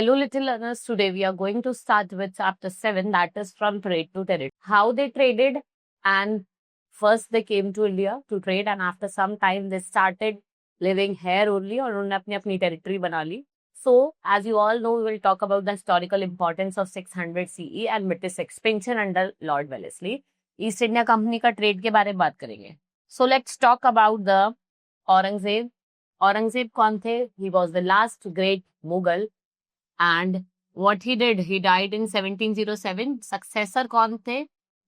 Hello, little learners. Today we are going to start with chapter 7, that is from trade to territory. How they traded, and first they came to India to trade, and after some time they started living here only, और उन्होंने अपनी अपनी territory बना ली. So, as you all know, we will talk about the historical importance of 600 CE and British expansion under Lord Wellesley. East India Company का trade के बारे में बात करेंगे. So, let's talk about the Aurangzeb. Aurangzeb कौन थे? He was the last great Mughal, and what he did, he died in 1707. Successor कौन थे?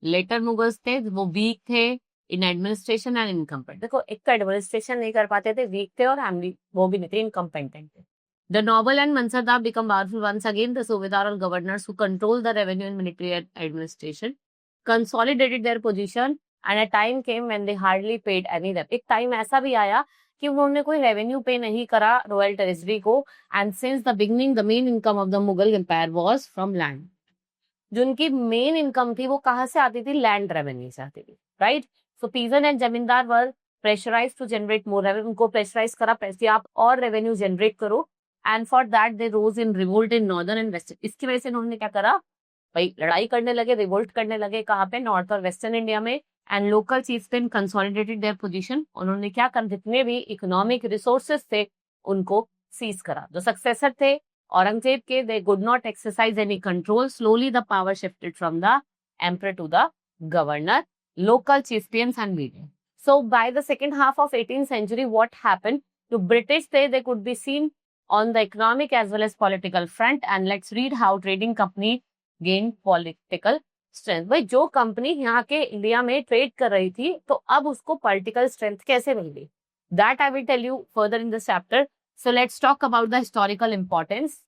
Later Mughals थे, वो weak थे in administration and incompetent. देखो, एक तो administration नहीं कर पाते थे, weak थे, और family वो भी नहीं थे, incompetent थे. The noble and Mansardar become powerful once again. The Subedar or governors who control the revenue and military administration consolidated their position, and a time came when they hardly paid any debt. एक time ऐसा भी आया कि उन्होंने कोई revenue पे नहीं करा रॉयल टेरिटरी को, and since the beginning the main income of the Mughal empire was from land. जो उनकी मेन इनकम थी वो कहाँ से आती थी? लैंड रेवेन्यू से आती थी, right. So peasant and zamindar were pressurize to generate more revenue. उनको प्रेशराइज करा, पैसे आप और रेवेन्यू जनरेट करो, and for that they rose in revolt in northern and western. इसकी वजह से उन्होंने क्या करा भाई? लड़ाई करने लगे, रिवोल्ट करने लगे. कहाँ पे? नॉर्थ और वेस्टर्न इंडिया में. And local chieftain consolidated their position. उन्होंने क्या कर, जितने भी इकोनॉमिक रिसोर्सेस थे उनको सीज करा. जो सक्सेसर थे औरंगजेब के, they could not exercise any control. Slowly the power shifted from the emperor to the governor, local chieftains and media. So by the second half of 18th century, what happened to British? They could be seen on the economic as well as political front. And let's read how trading company gained political strength. भाई, जो company यहाँ के India में trade कर रही थी, तो अब उसको पॉलिटिकल स्ट्रेंथ कैसे मिल गई? That I will tell you further in this chapter. So let's talk about the historical importance.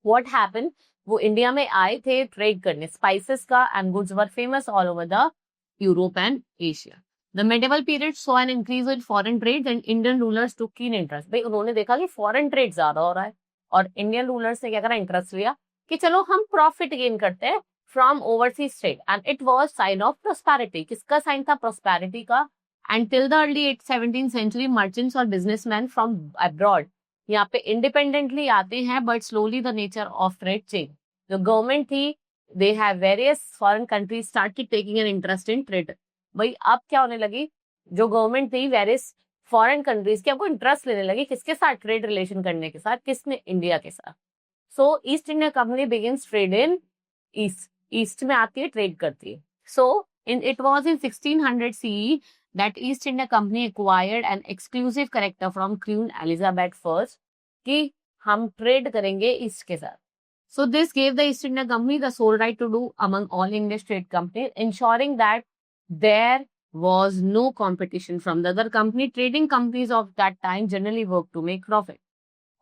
What happened? वो इंडिया में आए थे ट्रेड करने स्पाइसेस का, and goods were famous all over the Europe and Asia. The medieval period saw an increase in foreign trade and Indian rulers took keen interest. भाई, उन्होंने देखा कि फॉरेन ट्रेड ज्यादा हो रहा है, और इंडियन रूलर्स ने क्या करा? इंटरेस्ट लिया कि चलो हम प्रॉफिट गेन करते हैं from overseas trade. And it was sign of prosperity. किसका साइन था? प्रोस्पेरिटी का. And till the early 17th century, merchants और बिजनेसमैन फ्रॉम अब्रॉड यहाँ पे इंडिपेंडेंटली आते हैं, but slowly the nature of trade change. जो गवर्नमेंट थी, they have various foreign countries started taking an interest in trade. भाई, अब क्या होने लगी? जो गवर्नमेंट थी, वेरियस फॉरेन कंट्रीज की आपको इंटरेस्ट लेने लगी. किसके साथ? ट्रेड रिलेशन करने के साथ. किसने? इंडिया के साथ. So east India company begins trade in east. East में आती है, ट्रेड करती है. So it was in 1600 CE that east India company acquired an exclusive character from queen Elizabeth first कि हम ट्रेड करेंगे ईस्ट के साथ. So this gave the East India Company the sole right to do among all English trade companies, ensuring that there was no competition from the other company. Trading companies of that time generally worked to make profit.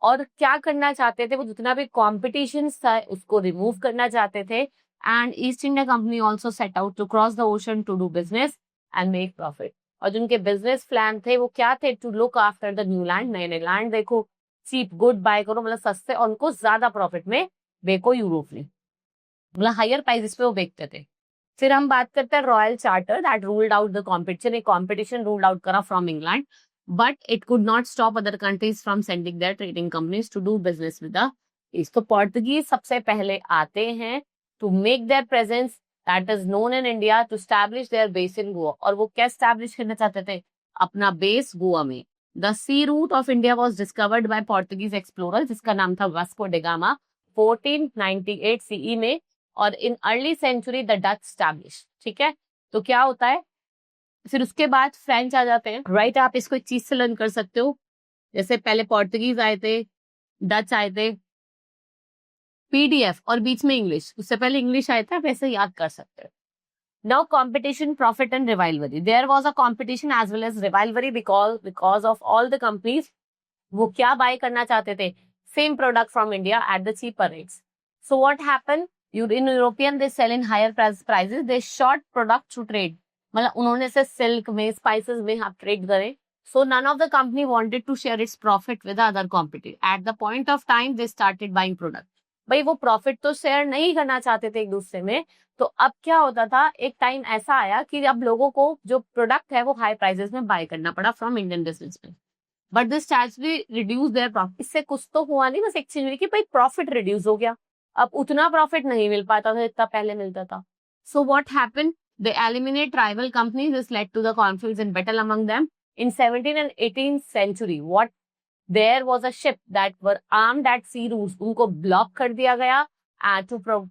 और क्या करना चाहते थे वो? जितना भी competition था उसको remove करना चाहते थे. And East India Company also set out to cross the ocean to do business and make profit. और जिनके business plan थे वो क्या थे? To look after the new land. नए नए land देखो, cheap good buy करो, मतलब सस्ते, और उनको ज्यादा प्रॉफिट में बेको यूरोप ने, मतलब हायर प्राइसेस पे वो बेचते थे. फिर हम बात करते हैं royal charter that ruled out the competition. एक कॉम्पिटिशन रूल्ड आउट करा from England, but it could not stop other countries from sending their trading companies to do business with the East. तो पोर्टुगीज सबसे पहले आते हैं to make their presence that is known in India, to establish their base in Goa. और वो क्या establish करना चाहते थे? अपना बेस गोवा में. The sea route of India was discovered by Portuguese explorer जिसका नाम था वास्को डे गामा 1498 CE में, और in early century the Dutch establish. ठीक है, तो क्या होता है? फिर उसके बाद फ्रेंच आ जाते हैं, राइट. आप इसको एक चीज से लर्न कर सकते हो, जैसे पहले पोर्टुगीज आए थे, डच आए थे, PDF, और बीच में इंग्लिश. उससे पहले इंग्लिश आए थे, आप ऐसे याद कर सकते हो. Now competition, profit and rivalry. There was a competition as well as rivalry because of all the companies. वो क्या बाय करना चाहते थे? Same product from India at the cheaper rates. So what happened? In European they sell in higher prices. They short product to trade. मतलब उन्होंने से silk में, spices में आप ट्रेड करें. So none of the company wanted to share its profit with the other competitor. At the point of time they started buying product. भाई, वो profit तो शेयर नहीं करना चाहते थे एक दूसरे में. तो अब क्या होता था? एक टाइम ऐसा आया कि अब लोगों को जो प्रोडक्ट है वो हाई प्राइसेस में बाय करना पड़ा from Indian businessman. But this strategy reduce their profit. इससे कुछ तो हुआ नहीं, बस एक चीज हुई कि भाई प्रॉफिट रिड्यूस हो गया, अब उतना प्रॉफिट नहीं मिल पाता था जितना पहले मिलता था। So what happened, they eliminate rival companies, this led to the conflicts in battle among them. In 17th and 18th century what there was a ship that were armed at sea routes, उनको block कर दिया गया to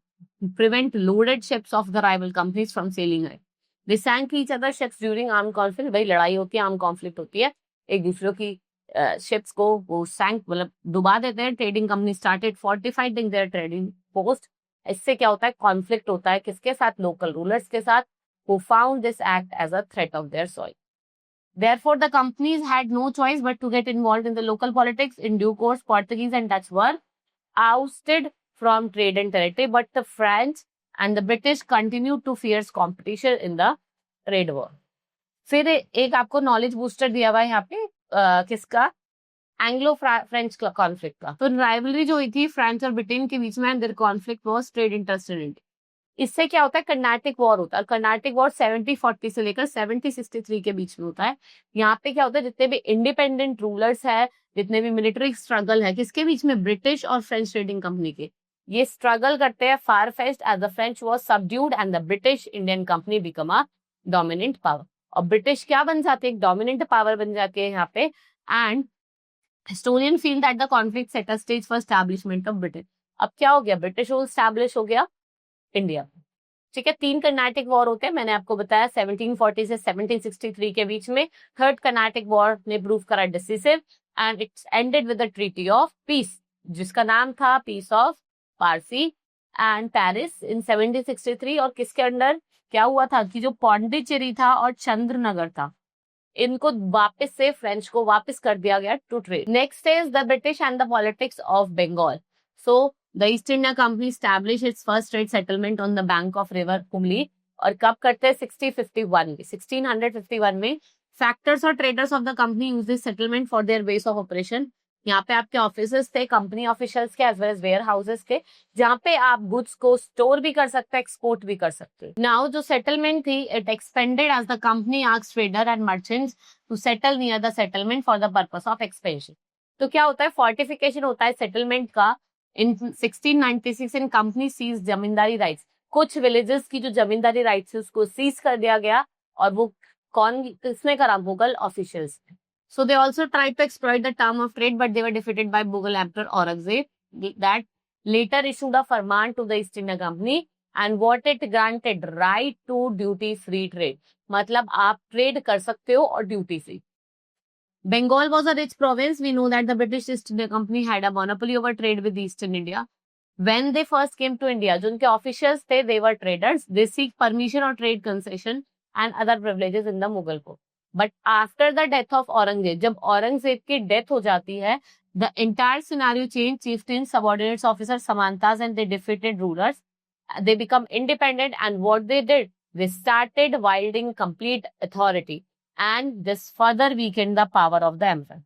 prevent loaded ships of the rival companies from sailing away. They sank each other's ships during armed conflict। भाई लड़ाई होती है, arm conflict होती है, एक दूसरे की शिप्स को वो सैंक मतलब डुबा देते हैं। Trading company started fortifying their trading post. इससे क्या होता है, कॉन्फ्लिक्ट होता है किसके साथ, लोकल रूलर्स के साथ, who found this act as a threat of their soil. Therefore, the companies had no choice but to get involved in the local politics. In due course, Portuguese and Dutch were ousted from trade and territory, but the French and the British continued to fierce competition in the trade war. फिर एक आपको knowledge booster दिया हुआ है यहाँ पे किसका, Anglo French conflict का। तो राइवलरी जो हुई थी फ्रांस और ब्रिटेन के बीच में, there conflict was trade interest in India. इससे क्या होता है, कर्नाटिक वॉर होता है। कर्नाटिक वॉर 7040 से लेकर 7063 के बीच में होता है। यहाँ पे क्या होता है, जितने भी इंडिपेंडेंट रूलर्स है, जितने भी मिलिट्री स्ट्रगल है, किसके बीच में, ब्रिटिश और फ्रेंच ट्रेडिंग कंपनी के, ये स्ट्रगल करते हैं for first as the French was subdued and the British Indian company become a dominant power. और ब्रिटिश क्या बन जाती है, एक डोमिनेंट पावर बन जाती है यहाँ पे। And historian feel that the conflict set a stage for establishment of Britain. अब क्या हो गया, ब्रिटिश रूल एस्टैब्लिश हो गया इंडिया। ठीक है, 3 कर्नाटिक वॉर होते हैं, मैंने आपको बताया 1740 से 1763 के बीच में। थर्ड कर्नाटिक वॉर ने प्रूव करा decisive and its ended with the treaty of peace, जिसका नाम था peace of Parsi and Paris in 1763। और किसके अंडर क्या हुआ था कि जो पौंडीचेरी था और चंद्रनगर था, इनको वापस से फ्रेंच को वापस कर दिया गया to trade. Next is the British and the politics of Bengal. So the East India Company establish its first trade settlement on the bank of river Hooghly. और कब करते हैं, 1651 में। फैक्टर्स और traders of the company use this settlement for their base of operation. यहाँ पे आपके offices थे, कंपनी ऑफिशियल्स के as well as warehouses के, जहाँ पे आप गुड्स को स्टोर भी कर सकते हैं, एक्सपोर्ट भी कर सकते हैं। नाउ जो सेटलमेंट थी, it expanded as the company asked trader and merchants to settle near the settlement for the purpose of expansion. तो क्या होता है, फोर्टिफिकेशन होता है सेटलमेंट का। In 1696 in company seize zamindari rights, कुछ विलेजेस की जो जमींदारी राइट्स है उसको सीज कर दिया गया। और वो कौन, किसने करा, Mughal officials. So they also tried to exploit the term of trade, but they were defeated by Mughal Emperor Aurangzeb that later issued a farman to the East India Company and what it granted right to duty free trade। मतलब आप trade कर सकते हो और duty free. Bengal was a rich province. We know that the British East India Company had a monopoly over trade with Eastern India. When they first came to India, जो उनके officials थे, they were traders. They seek permission or trade concession and other privileges in the Mughal court. But after the death of Aurangzeb, जब औरंगजेब की death हो जाती है, the entire scenario change. chieftains, subordinates, officers, samantas and they defeated rulers. They become independent and what they did, they started wielding complete authority and this further weakened the power of the emperor.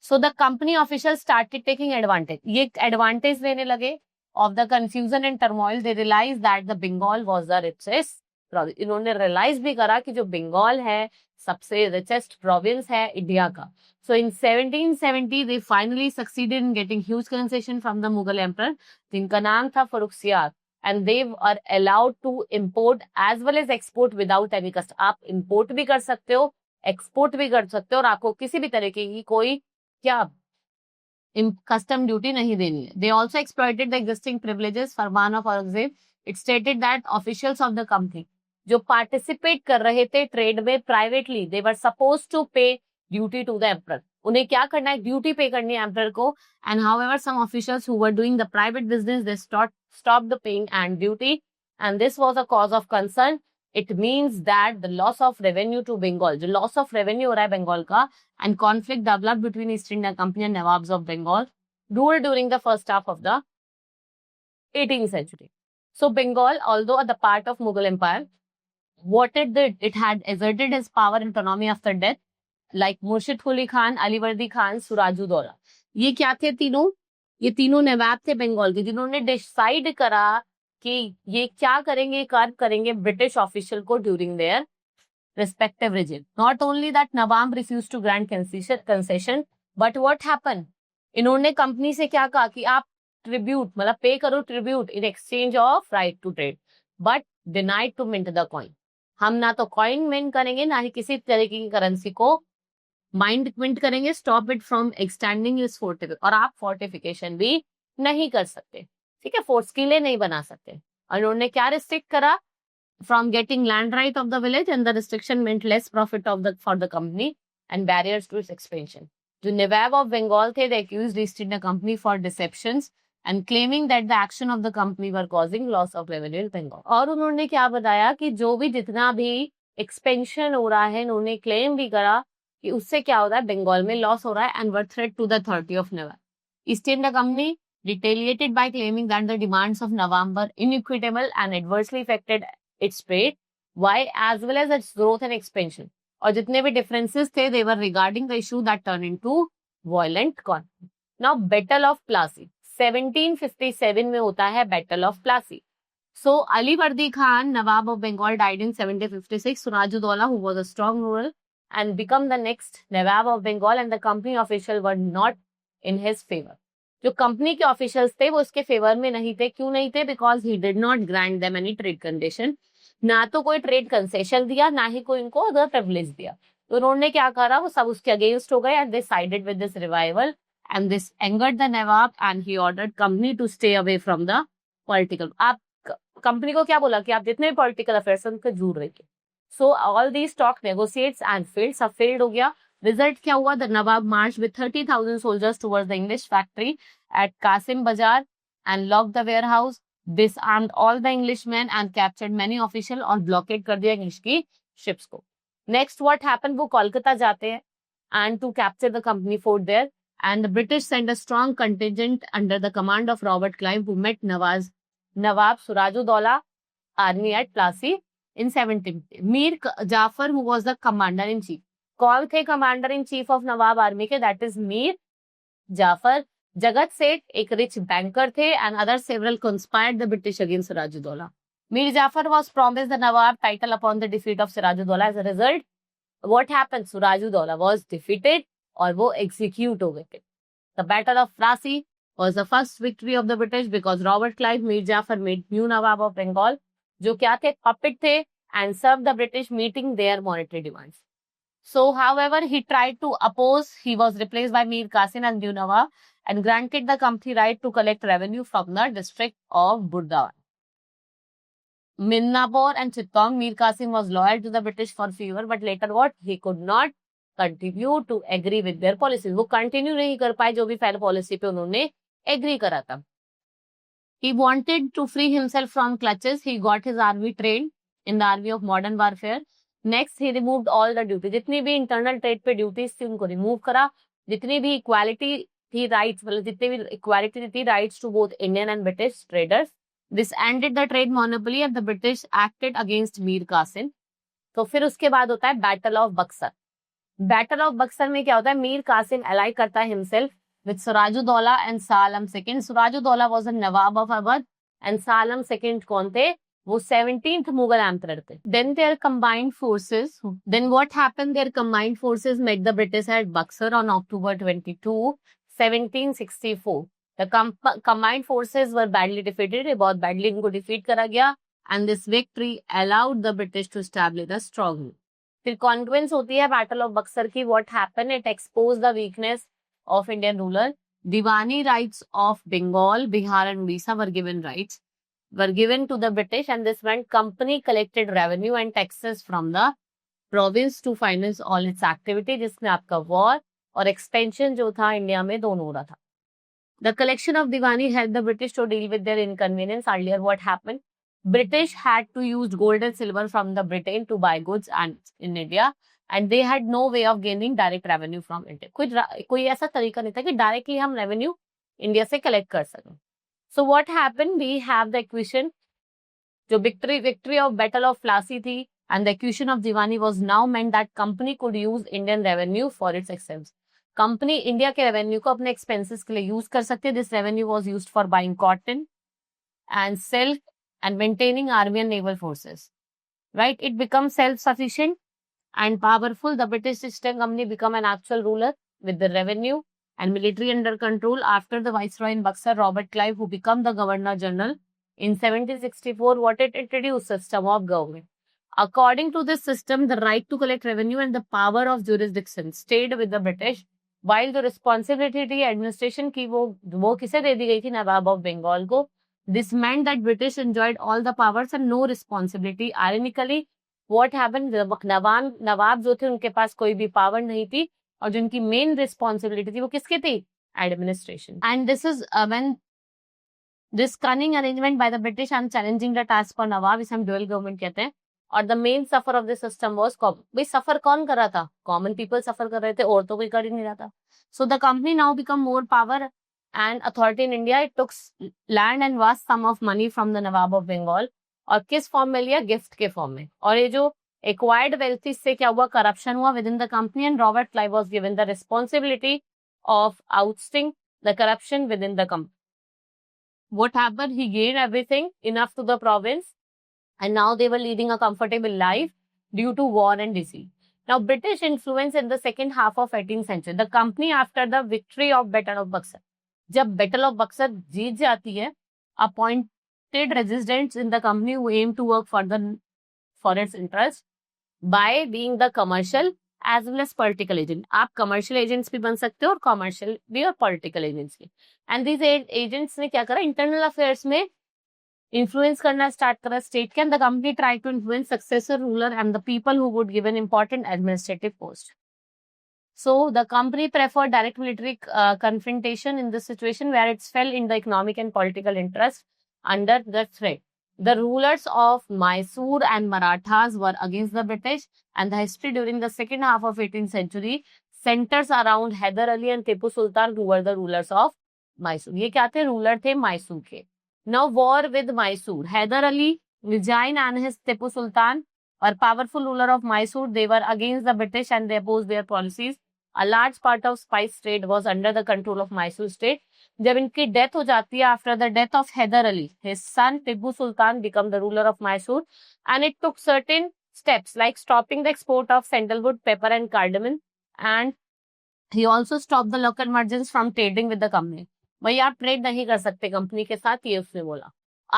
So the company officials started taking advantage. ये advantage लेने लगे of the confusion and turmoil. They realized that the Bengal was the richest province. इन्होंने realize भी करा कि जो बंगाल है सबसे richest province है इंडिया का। So in 1770 they finally succeeded in getting huge concession from the Mughal emperor, जिनका नाम था Farrukhsiyar, and they are allowed to import as well as export without any custom। आप import भी कर सकते हो, export भी कर सकते हो और आपको किसी भी तरीके की कोई क्या कस्टम ड्यूटी नहीं देनी है। They also exploited the existing privileges। Farman of Aurangzeb, it stated that officials of the company जो पार्टिसिपेट कर रहे थे ट्रेड में privately, they were suppose to pay duty to the emperor. उन्हें क्या करना है, ड्यूटी पे करनी है एम्परर को। And however some officials who were doing the private business, they stop the paying and duty and this was a cause of concern. It means that the loss of revenue to Bengal, जो loss of revenue हो रहा है बंगाल का, and conflict developed between East India Company and nawabs of Bengal ruled during the first half of the 18th century. So Bengal, although the part of Mughal Empire, what it did, it had asserted its power and autonomy after death, like Murshid Quli Khan, Alivardi Khan, Surajudaulah। ये क्या थे तीनों, ये तीनों नवाब थे बंगाल के, जिन्होंने decide करा कि ये क्या करेंगे, कार्य करेंगे ब्रिटिश ऑफिशियल को during their respective region. Not only that, Nawab refused to grant concession, but what happened? इन्होंने कंपनी से क्या कहा कि आप ट्रिब्यूट मतलब पे करो tribute in exchange of right to trade, but denied to mint the coin. हम ना तो कॉइन मिंट करेंगे ना ही किसी तरीके की करेंसी को मिंट करेंगे. स्टॉप इट फ्रॉम एक्सटेंडिंग इस फोर्टिफिकेशन. और आप फोर्टिफिकेशन भी नहीं कर सकते, ठीक है, फोर्स किले नहीं बना सकते. और उन्होंने क्या रिस्ट्रिक्ट करा? From getting land right of the village, and the restriction meant less profit for the company and barriers to its expansion. The Nawab of Bengal they accused East India Company for deceptions and claiming that the action of the company were causing loss of revenue in Bengal. और उन्होंने क्या बताया कि जो भी जितना भी expansion हो रहा है, उन्होंने claim भी करा कि उससे क्या होता है, बंगाल में लॉस हो रहा है, and were threat to the authority of Nawab. East India Company retaliated by claiming that the demands of Nawab were inequitable and adversely affected its trade, why as well as its growth and expansion. और जितने भी differences थे, they were regarding the issue that turned into violent conflict. Now, Battle of Plassey. 1757 में होता है Battle of Plassey. So, Ali Vardi Khan, Nawab of Bengal, died in 1756. Surajudollah, who was a strong ruler, and become the next Nawab of Bengal, and the company officials were not in his favor. जो company के officials थे वो उसके favour में नहीं थे. क्यों नहीं थे? Because he did not grant them any trade condition. ना तो कोई ट्रेड कंसेशन दिया, ना ही कोई इनको अदर प्रिविलेज दिया. तो उन्होंने क्या करा, वो सब उसके अगेंस्ट हो गए. And they sided with this revival and this angered the Nawab and he ordered company to stay away from the political. आप कंपनी को क्या बोला कि आप जितने भी पॉलिटिकल अफेयर्स उनके दूर रहिए. So all these talk negotiates and failed. सब फेल्ड हो गया. रिजल्ट क्या हुआ? The Nawab March with 30,000 soldiers towards the English factory at Qasim Bazar and locked the warehouse, disarmed all the Englishmen and captured many officials और blockade कर दिया English की ships को. Next what happened? वो कोलकाता जाते हैं and to capture the company fort there, and the British sent a strong contingent under the command of Robert Clive who met Nawab Surajudollah army at Plassey in 17. Mir Jafar who was the commander in chief. कौन थे commander in chief of Nawab army के? That is Mir Jafar. जगत सेठ एक rich banker थे and other several conspired the British against Surajudollah. Mir Jafar was promised the Nawab title upon the defeat of Surajudollah. As a result, what happened? Surajudollah was defeated और वो execute हो गए थे. The Battle of Plassey was the first victory of the British because Robert Clive, Mir Jafar made new Nawab of Bengal, जो क्या थे? Puppet थे and served the British meeting their monetary demands. So, however, he tried to oppose. He was replaced by Mir Qasim as new Nawab and granted the company right to collect revenue from the district of Burdawan. Minnapur and Chittagong, Mir Qasim was loyal to the British for favor, but later what? He could not continue to agree with their policies. वो continue नहीं कर पाए जो भी पहले policy पे उन्होंने agree करा था. He wanted to free himself from clutches. He got his army trained in the army of modern warfare. Next, he removed all the duties. जितनी भी internal trade पे duties थी उनको remove करा. जितनी भी equality थी rights, मतलब जितनी भी equality थी rights to both Indian and British traders. This ended the trade monopoly and the British acted against Mir Qasim. तो फिर उसके बाद होता है Battle of Buxar. Battle of Buxar में क्या होता है? Mir Qasim ally करता है himself with Surajudollah and Shah Alam II. Surajudollah was a Nawab of Awadh and Shah Alam II कौन थे? वो 17th Mughal emperor थे. Then their combined forces. Then what happened? Their combined forces met the British at Buxar on October 22, 1764. The combined forces were badly defeated. बहुत badly इनको defeat करा गया. And this victory allowed the British to establish a stronghold. फिर consequence होती है Battle of Buxar की. What happened? It exposed the weakness of Indian ruler. Diwani rights of Bengal, Bihar and Odisha were given to the British, and this meant company collected revenue and taxes from the province to finance all its activity, जिसमें आपका war और expansion जो था India में दोनों हो रहा था. The collection of Diwani helped the British to deal with their inconvenience. Earlier, what happened? British had to use gold and silver from the Britain to buy goods and in India, and they had no way of gaining direct revenue from India. कोई ऐसा तरीका नहीं था कि directly हम revenue India से collect कर सकें. So what happened? We have the acquisition. जो victory of Battle of Plassey थी, and the acquisition of Diwani was now meant that company could use Indian revenue for its expenses. Company India के revenue को अपने expenses के लिए use कर सकते हैं. This revenue was used for buying cotton and silk and maintaining army and naval forces. Right, it become self sufficient and powerful, the British East India Company become an actual ruler with the revenue and military under control after the Viceroy in Buxar, Robert Clive, who became the Governor General in 1764. What it introduced? System of government. According to this system, the right to collect revenue and the power of jurisdiction stayed with the British, while the responsibility administration की वो किसे दे दी गई थी? नवाब of Bengal को. This meant that British enjoyed all the powers and no responsibility. Ironically, what happened? नवाब जो थे उनके पास कोई भी पावर नहीं थी और जो उनकी मेन रिस्पॉन्सिबिलिटी थी वो किसकी थी? Administration. And this is when this cunning arrangement by the British and challenging the task for nawab, इसे हम ड्यूअल गवर्नमेंट कहते हैं. और the main suffer of this system was भाई सफर कौन कर रहा था? कॉमन पीपल सफर कर रहे थे, और तो कोई कर ही नहीं रहा था. So the company now become more power and authority in India. It took land and vast sum of money from the Nawab of Bengal. और किस फॉर्म में लिया? गिफ्ट के फॉर्म में. और ये जो एक्वायर्ड वेल्थ थी, इससे क्या हुआ? करप्शन हुआ within the company and Robert Clive was given the responsibility of ousting the corruption within the company. What happened? He gained everything enough to the province, and now they were leading a comfortable life due to war and disease. Now, British influence in the second half of 18th century. The company after the victory of Battle of Buxar. जब battle of Buxar जीत जाती है, appointed residents in the company who aim to work for its interest by being the commercial as well as political agent. आप commercial agents भी बन सकते हो और कमर्शियल भी और पॉलिटिकल एजेंट्स भी. एंड दीज एजेंट्स ने क्या करा? इंटरनल अफेयर्स में इन्फ्लुएंस करना स्टार्ट करा स्टेट के. And the company try to influence successor ruler and the people who would give an important administrative post. So the company preferred direct military confrontation in this situation where it fell in the economic and political interest under the threat. The rulers of Mysore and Marathas were against the British, and the history during the second half of 18th century centers around Hyder Ali and Tipu Sultan, who were the rulers of Mysore. ये क्या थे? Ruler थे मैसूर के. Now war with Mysore. Hyder Ali, Vijayan and his Tipu Sultan were powerful ruler of Mysore. They were against the British and they opposed their policies. A large part of spice trade was under the control of Mysore state. जब इनकी death हो जाती है, after the death of Hyder Ali, his son Tipu Sultan became the ruler of Mysore, and it took certain steps like stopping the export of sandalwood, pepper, and cardamom, and he also stopped the local merchants from trading with the company. भाई आप trade नहीं कर सकते company के साथ, ये उसने बोला.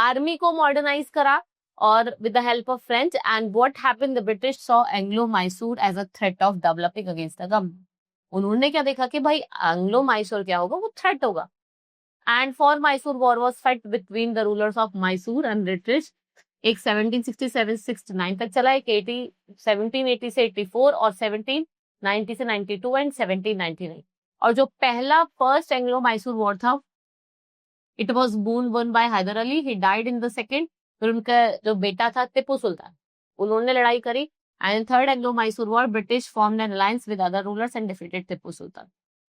आर्मी को मॉडर्नाइज करा और with the help of French, and what happened? The British saw Anglo-Mysore as a threat of developing against the company. उन्होंने क्या देखा कि भाई एंग्लो मैसूर क्या होगा? वो थ्रेट होगा. And for Mysore war was fight between the rulers of Mysore and British. एक 1767-69 तक चला, एक 1780 से 84 और 1790 से 92 एंड 1799. और जो पहला फर्स्ट एंग्लो मैसूर वॉर था, it was won by Hyder Ali. He died in the second. फिर उनका जो बेटा था टिपू सुल्तान, उन्होंने लड़ाई करी. And in third Anglo-Mysore War, British formed an alliance with other rulers and defeated Tipu Sultan.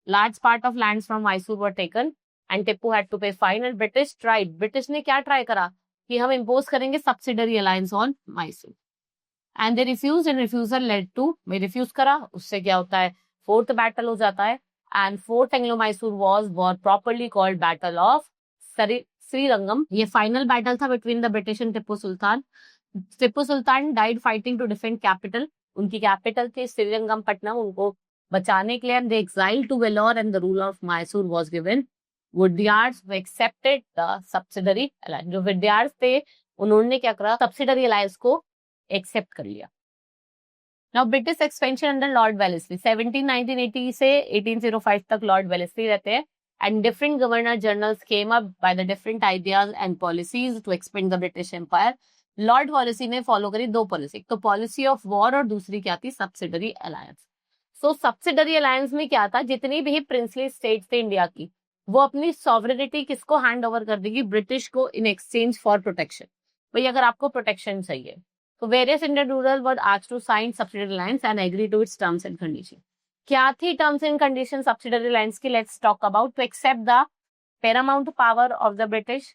Large part of lands from Mysore were taken, and Tipu had to pay fine. And British tried. British ने क्या try करा कि हम impose करेंगे subsidiary alliance on Mysore. And they refused, and refusal led to, मैं refuse करा, उससे क्या होता है? Fourth battle हो जाता है. And fourth Anglo-Mysore war properly called Battle of Srirangam. ये final battle था between the British and Tipu Sultan. Tipu Sultan died fighting to defend capital. उनकी कैपिटल थी श्रीरंगपट्टनम, उनको बचाने के लिए. And they exiled to Vellore and the rule of Mysore was given. Wodeyars accepted the subsidiary alliance. जो वुडयार्ड्स थे उन्होंने क्या करा? सब्सिडरी अलायंस को एक्सेप्ट कर लिया. Now British expansion under Lord Wellesley. 1780 से 1805 तक लॉर्ड वेलेस्ली रहते हैं. And different governor generals came up by the different ideas and policies to expand the British empire. Lord Wellesley ने फॉलो करी दो पॉलिसी, एक तो पॉलिसी ऑफ वॉर और दूसरी क्या थी? Subsidiary alliance. So subsidiary alliance में क्या था? जितनी भी प्रिंसली स्टेट्स थे इंडिया की, वो अपनी सॉवरेनिटी किसको हैंड ओवर कर देगी? ब्रिटिश को, इन एक्सचेंज फॉर प्रोटेक्शन. भाई अगर आपको प्रोटेक्शन चाहिए तो various Indian ruler were asked to sign subsidiary alliance and agree to its terms and condition. क्या थी terms and condition subsidiary alliance की? Let's talk about. To accept the paramount power of the British.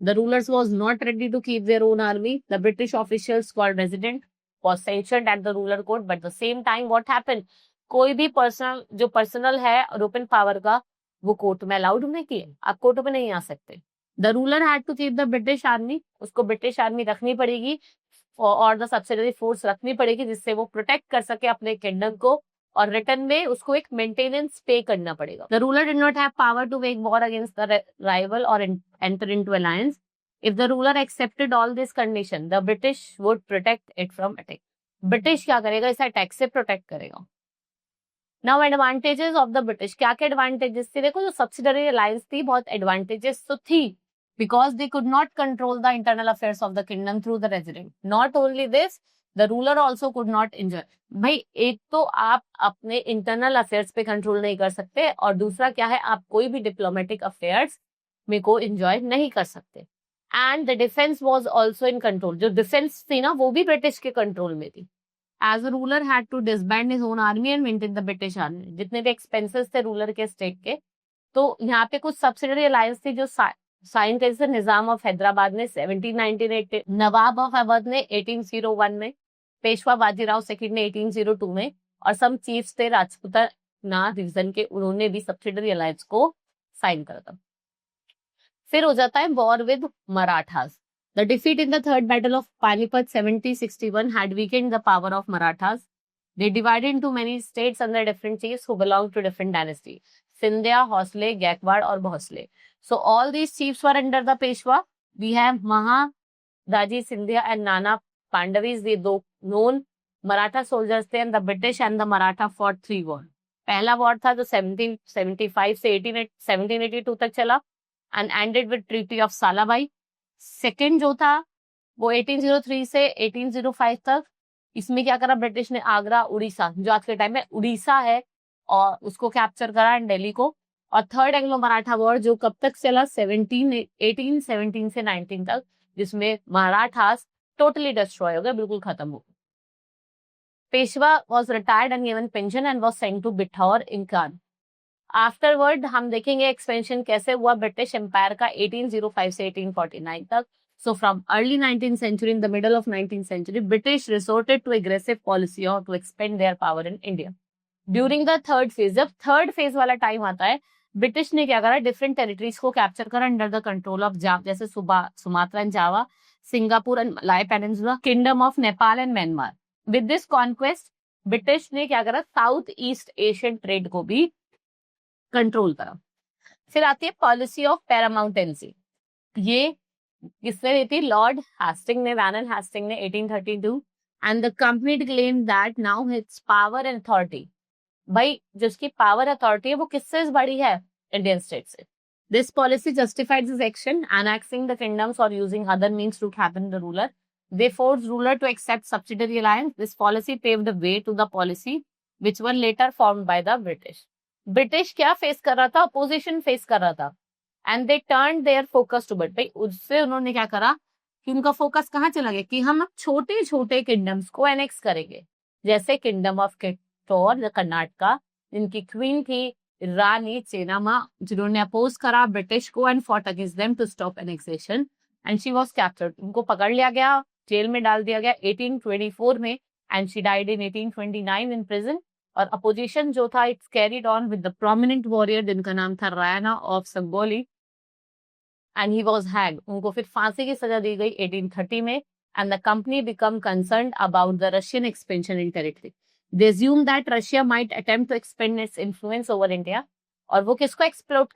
The rulers was not ready to keep their own army. The British officials called resident was sanctioned at the ruler court, but at the same time what happened? कोई भी personal है और open power का, वो court में allowed नहीं किए. आप कोर्ट में नहीं आ सकते. The ruler had to keep the British army. उसको ब्रिटिश आर्मी रखनी पड़ेगी और द सब्सिडरी फोर्स रखनी पड़ेगी जिससे वो प्रोटेक्ट कर सके अपने किंगडम को, और रिटर्न में उसको एक मेंटेनेंस पे करना पड़ेगा. The ruler did not have power to wage war against the rival और enter into alliance. If the ruler accepted all this condition, the British would protect it from attack. British क्या करेगा, इसे attack से protect करेगा. Now advantages of the British, क्या क्या advantages थे? देखो, जो सब्सिडरी अलायंस थी बहुत एडवांटेजेस तो थी, because they could not control the internal affairs of the kingdom through the resident. Not only this, the ruler also could not enjoy. भाई, एक तो आप अपने इंटरनल अफेयर्स पे कंट्रोल नहीं कर सकते, और दूसरा क्या है, आप कोई भी डिप्लोमेटिक अफेयर्स में को एंजॉय नहीं कर सकते. And the defence was also in control. जो डिफेंस थी ना, वो भी ब्रिटिश के कंट्रोल में थी. As a ruler had to disband his own army and maintain the British army. जितने भी एक्सपेंसेस थे रूलर के स्टेट के, तो यहाँ पे कुछ सब्सिडरी अलायंस थी जो साइन थे, जैसे निजाम ऑफ हैदराबाद ने 1798, नवाब ऑफ अवध ने 1801 में, पेशवा बाजीराव सेकंड ने 1802 में, और सम चीफ्स थे राजपूताना रीजन के, उन्होंने भी सब्सिडरी अलायंस को साइन करा था. फिर हो जाता है war with Marathas. The defeat in the Third Battle of Panipat 1761 had weakened the power of Marathas. They divided into many states under different chiefs who belonged to different dynasties. Sindhya, Hosle, Gaikwad or Bhosle. So all these chiefs were under the Peshwa. We have Mahadaji Sindhya and Nana Pandavis, the दो known Maratha soldiers थे, and the British and the Maratha fought 3 wars. पहला war था जो 1775 से 1782 तक चला, and ended with Treaty of Salabai. Second जो था वो 1803 से 1805 तक. इसमें क्या करा ब्रिटिश ने, आगरा, उड़ीसा, जो आज के टाइम में उड़ीसा है, और उसको कैप्चर करा, एंड दिल्ली को. और थर्ड एंग्लो मराठा वॉर जो कब तक चला, 1817 से 19 तक, जिसमें मराठास टोटली डिस्ट्रॉय हो गए, बिल्कुल खत्म हो गए. Peshwa was retired and given pension and was sent to Bithoor in कान. आफ्टरवर्ड हम देखेंगे एक्सपेंशन कैसे हुआ ब्रिटिश एम्पायर का 1805 से 1849 तक. So from early 19th century, in the middle of 19th century, British resorted to aggressive policy और to expand their power in India. During the third phase, जब थर्ड फेज वाला time आता है, British ने क्या करा, डिफरेंट टेरिटरीज को capture करा under the control of Java, जैसे Sumatra and Java, Singapore and Malay peninsula, kingdom of Nepal and Myanmar. With this conquest, British ने क्या करा, साउथ ईस्ट एशियन ट्रेड को भी कंट्रोल करा. फिर आती है पॉलिसी ऑफ पैरामाउंटेंसी. ये किसने दी थी? लॉर्ड हेस्टिंग ने, वैन हेस्टिंग ने 1832. And the company declaimed that now its power and authority. भाई, जिसकी पावर अथॉरिटी है वो किससे बड़ी है? इंडियन स्टेट से. This policy justified this action, annexing the kingdoms or using other means to cabin the ruler. They forced ruler to accept subsidiary alliance. This policy paved the way to the policy which were later formed by the British. British क्या face कर रहा था? Opposition face कर रहा था. And they turn their focus toward, भाई उससे उन्होंने क्या करा कि उनका फोकस कहाँ चला गया कि हम अब छोटे छोटे किंगडम्स को एनेक्स करेंगे. जैसे किंगडम ऑफ किटौर कर्नाटका, जिनकी क्वीन थी रानी चेन्नम्मा, जिन्होंने अपोज करा ब्रिटिश को and fought against them to stop annexation, and she was captured. उनको पकड़ लिया गया, जेल में डाल दिया गया 1824 में, and she died in 1829 in prison. और अपोजिशन जो था, it's carried on with the prominent warrior जिनका नाम था Rayanna of Sangolli, and he was hanged. उनको फिर फांसी की सजा दी गई 1830 में. And the company become concerned about the Russian expansion in territory. They assume that Russia might attempt to expand its influence over India. और वो किसको एक्सप्लोइट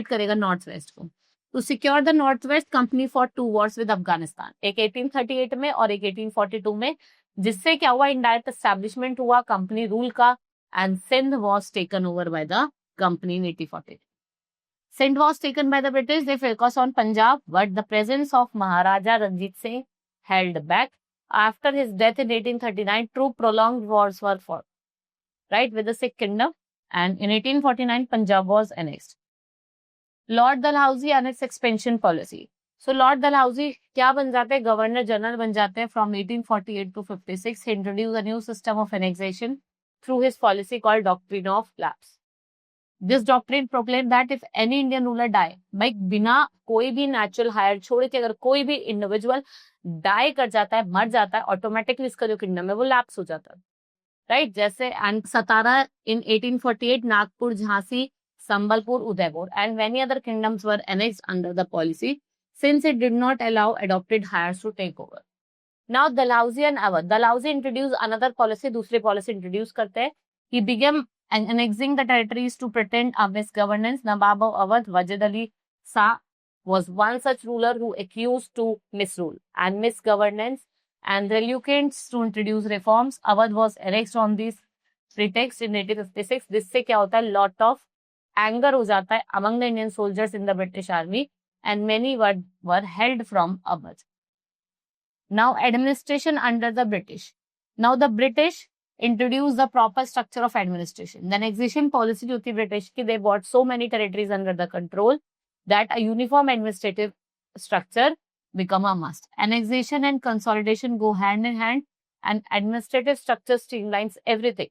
करेगा? नॉर्थ वेस्ट को. To secure the north west, company for 2 wars with Afghanistan, एक 1838 में और एक 1842 में, जिससे क्या हुआ, इनडायरेक्ट एस्टैब्लिशमेंट हुआ कंपनी रूल का. And Sindh was taken over by the company in 1840. Sindh was taken by the British. They focus on Punjab, but the presence of Maharaja Ranjit Singh held back. After his death in 1839, two prolonged wars were fought, right, with the Sikh kingdom. And in 1849 Punjab was annexed. Lord Dalhousie and its expansion policy. So Lord Dalhousie क्या बन जाते हैं? Governor general बन जाते हैं from 1848 to 56. He introduced a new system of annexation through his policy called doctrine of lapse. This doctrine proclaimed that if any Indian ruler die, भाई बिना कोई भी नेचुरल हायर छोड़े के अगर कोई भी इंडिविजुअल डाई कर जाता है, मर जाता है, ऑटोमेटिकली इसका जो किंगडम है वो लैप्स हो जाता है, राइट. जैसे and Satara in 1848, Nagpur, Jhansi, Sambalpur, Udaipur, and many other kingdoms were annexed under the policy since it did not allow adopted heirs to take over. Now Dalhousie and Awadh. Dalhousie introduced another policy, दूसरी policy introduce करते हैं. He began annexing the territories to pretend a misgovernance. Nawab of Awadh, Wajid Ali Shah, was one such ruler who accused to misrule and misgovernance and reluctance to introduce reforms. Awadh was annexed on this pretext in 1856. जिससे क्या होता है, lot of anger हो जाता है among the Indian soldiers in the British army and many were held from Awadh. Now administration under the British. Now the British introduced the proper structure of administration. The annexation policy जो थी British की, they brought so many territories under the control that a uniform administrative structure become a must. Annexation and consolidation go hand in hand, and administrative structure streamlines everything.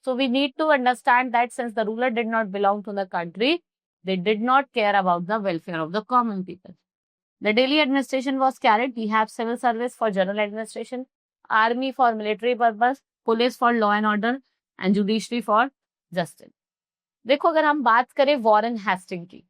So we need to understand that since the ruler did not belong to the country, they did not care about the welfare of the common people. The daily administration was carried. We have civil service for general administration, army for military purpose, police for law and order, and judiciary for justice. देखो, अगर हम बात करें Warren Hasting की,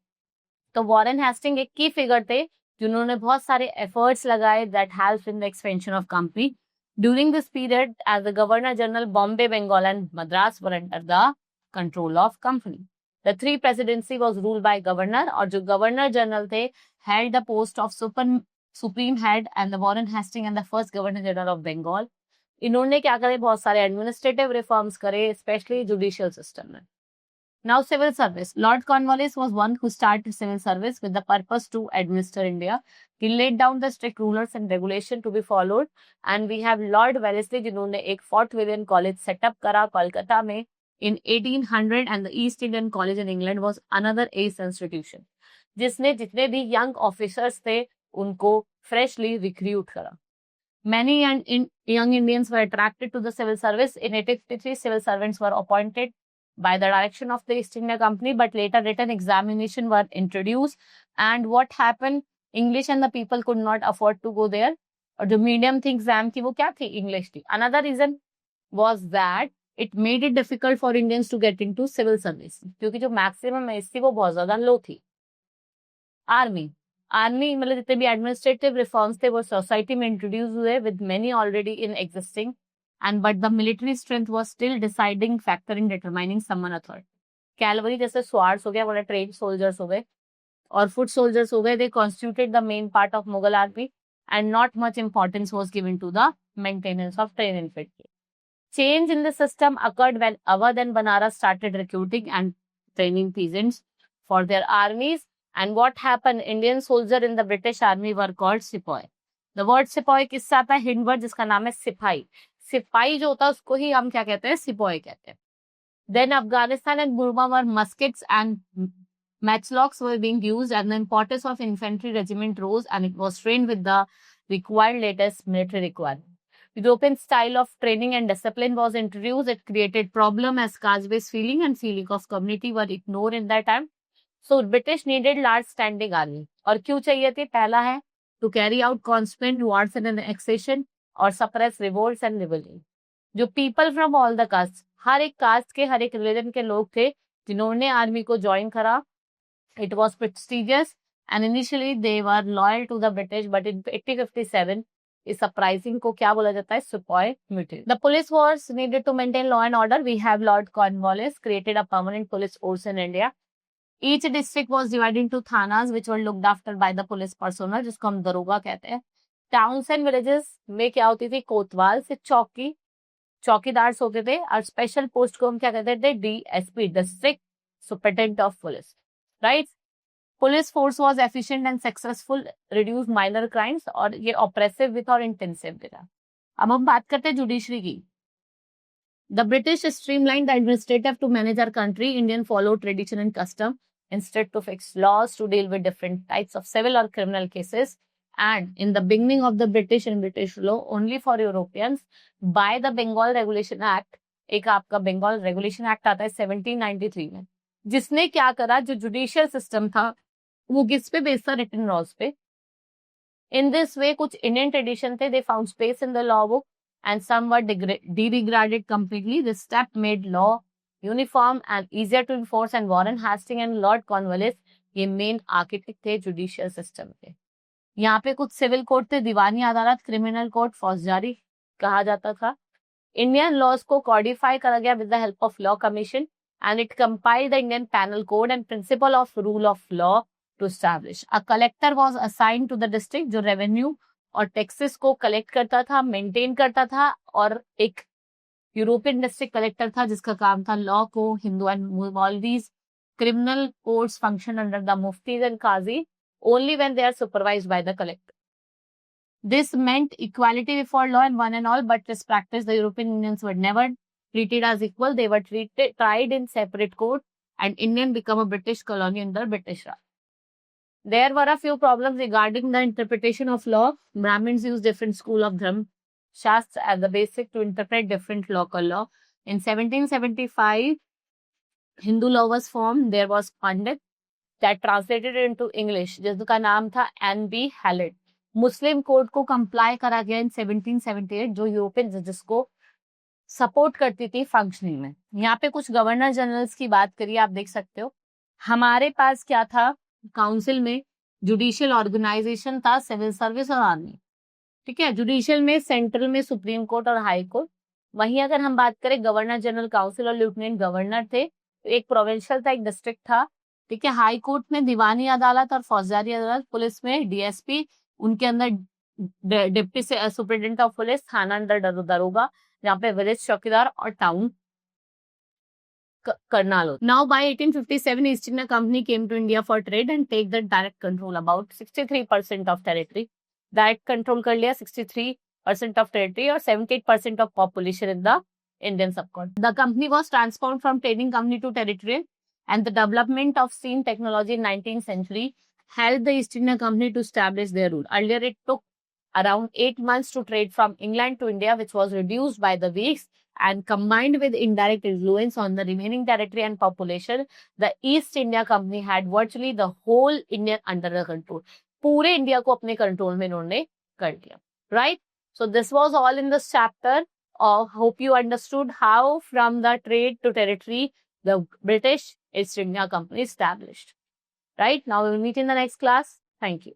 तो Warren Hasting एक की figure थे जिन्होंने बहुत सारे एफर्ट्स लगाए that helped in the expansion of company. During this period, as the Governor General, Bombay, Bengal, and Madras were under the control of company. The three presidency was ruled by governor, और जो governor general थे held the post of supreme head, and the Warren Hastings and the first governor general of Bengal. इन्होंने क्या करे, बहुत सारे administrative reforms करे, especially judicial system में. Now civil service. Lord Cornwallis was one who started civil service with the purpose to administer India. He laid down the strict rules and regulation to be followed, and we have Lord Wellesley जिन्होंने एक Fort William College set up करा कोलकाता में in 1800, and the East Indian College in England was another ace institution, जिसने जितने भी young officers थे उनको freshly recruit करा. Many young Indians were attracted to the civil service. In 1853, civil servants were appointed by the direction of the East India Company, but later written examination were introduced. And what happened? English and the people could not afford to go there. और जो medium थी exam की वो क्या थी? English थी. Another reason was that it made it difficult for Indians to get into civil service, क्योंकि जो maximum age थी वो बहुत ज़्यादा low थी. Army मतलब जितने भी administrative reforms थे वो society में introduce हुए with many already in existing, and but the military strength was still deciding factor in determining someone authority. Cavalry जैसे swords हो गया, वो trained soldiers हो गए, और foot soldiers हो गए, they constituted the main part of Mughal army, and not much importance was given to the maintenance of trained infantry. Change in the system occurred when Awadh and Banaras started recruiting and training peasants for their armies. And what happened? Indian soldiers in the British army were called sepoy. The word sepoy किससे आता है? Hind word जिसका नाम है सिपाही. सिपाही जो होता है उसको ही हम क्या कहते हैं? सिपोय कहते हैं. Then Afghanistan and Burma were muskets and matchlocks were being used, and the importance of infantry regiment rose, and it was trained with the required latest military requirement. European style of training and discipline was introduced. It created problem as caste-based feeling and feeling of community were ignored in that time. So British needed large standing army. और क्यों चाहिए थी? पहला है to carry out constant wars and annexation और suppress revolts and rebellion. जो people from all the castes, हर एक caste के हर एक religion के लोग थे जिन्होंने आर्मी को join करा. It was prestigious, and initially they were loyal to the British, but in 1857 इस uprising को क्या बोला जाता है? Sepoy mutiny. The police force needed to maintain law and order. We have Lord Cornwallis created a permanent police force in India. Each district was divided into thanas, which were looked after by the police personnel, जिसको हम दरोगा कहते हैं. Towns and villages में क्या होती थी? कोतवाल से चौकीदार होते थे, और स्पेशल पोस्ट को हम क्या कहते थे? DSP, district superintendent of police. Right. Police force was efficient and successful, reduce minor crimes, और ये ऑपरेसिव विथ और इंटेंसिव था. अब हम बात करते हैं जुडिशरी की. The British streamlined the administrative to manage our country. Indian followed tradition and custom instead to fix laws to deal with different types of civil or criminal cases. And in the beginning of the British and British law, only for Europeans, by the Bengal Regulation Act, एक आपका Bengal Regulation Act आता है 1793 में, जिसने क्या करा? जो judicial system था वो किस पे बेस्ड था? रिटन लॉज पे. इन दिस वे कुछ इंडियन ट्रेडिशन थे, they found space in the law book, and some were deregarded completely. This step made law uniform and easier to enforce, and Warren Hastings and Lord Cornwallis ये main architect थे judicial system के. यहाँ पे कुछ civil code थे, दीवानी अदालत, criminal code, फौजदारी कहा जाता था। इंडियन लॉज को कॉडिफाई करा गया with the help of law commission and it compiled the Indian penal code and principle of rule of law to establish. A collector was assigned to the district, जो revenue और taxes को collect करता था, maintain करता था, और एक European district collector था जिसका काम था लॉ को, Hindu and maulvis. Criminal courts function under the muftis and qazi only when they are supervised by the collector. This meant equality before law and one and all, but this practice the European Indians were never treated as equal. They were tried in separate court, and Indian became a British colony under British Raj. There were a few problems regarding the interpretation of law. Brahmins used different school of Dharma Shastra as the basic to interpret different local law. In 1775, Hindu law was formed. There was Pandit that translated into English, जिसका नाम था N.B. Hallett. मुस्लिम code को comply करा गया इन 1778, जो European जजेस को support करती थी फंक्शनिंग में। यहाँ पे कुछ गवर्नर जनरल्स की बात करिए, आप देख सकते हो। हमारे पास क्या था काउंसिल में? जुडिशियल ऑर्गेनाइजेशन था, सिविल सर्विस और आर्मी। ठीक है, जुडिशियल में सेंट्रल में सुप्रीम कोर्ट और हाई कोर्ट। वहीं अगर हम बात करें गवर्नर जनरल काउंसिल और लेफ्टिनेंट गवर्नर थे, तो एक प्रोविंशियल था, एक डिस्ट्रिक्ट था। ठीक है, हाई कोर्ट में दीवानी अदालत और फौजदारी अदालत, पुलिस में डीएसपी, उनके अंदर डिप्टी सुपरिटेंडेंट ऑफ पुलिस, थाना अंडर दरोगा, जहाँ पे विलेज चौकीदार और town Karnal. Now by 1857, East India Company came to India for trade and take the direct control about 63% of territory. Direct control कर लिया 63% of territory और 78% of population in the Indian subcontinent. The company was transformed from trading company to territorial, and the development of steam technology in 19th century helped the East India Company to establish their rule. Earlier, it took around 8 months to trade from England to India, which was reduced by the weeks, and combined with indirect influence on the remaining territory and population, the East India Company had virtually the whole India under the control. पूरे India को अपने control में इन्होंने कर लिया, right? So this was all in this chapter. Hope you understood how from the trade to territory the British East India Company established. Right? Now we will meet in the next class. Thank you.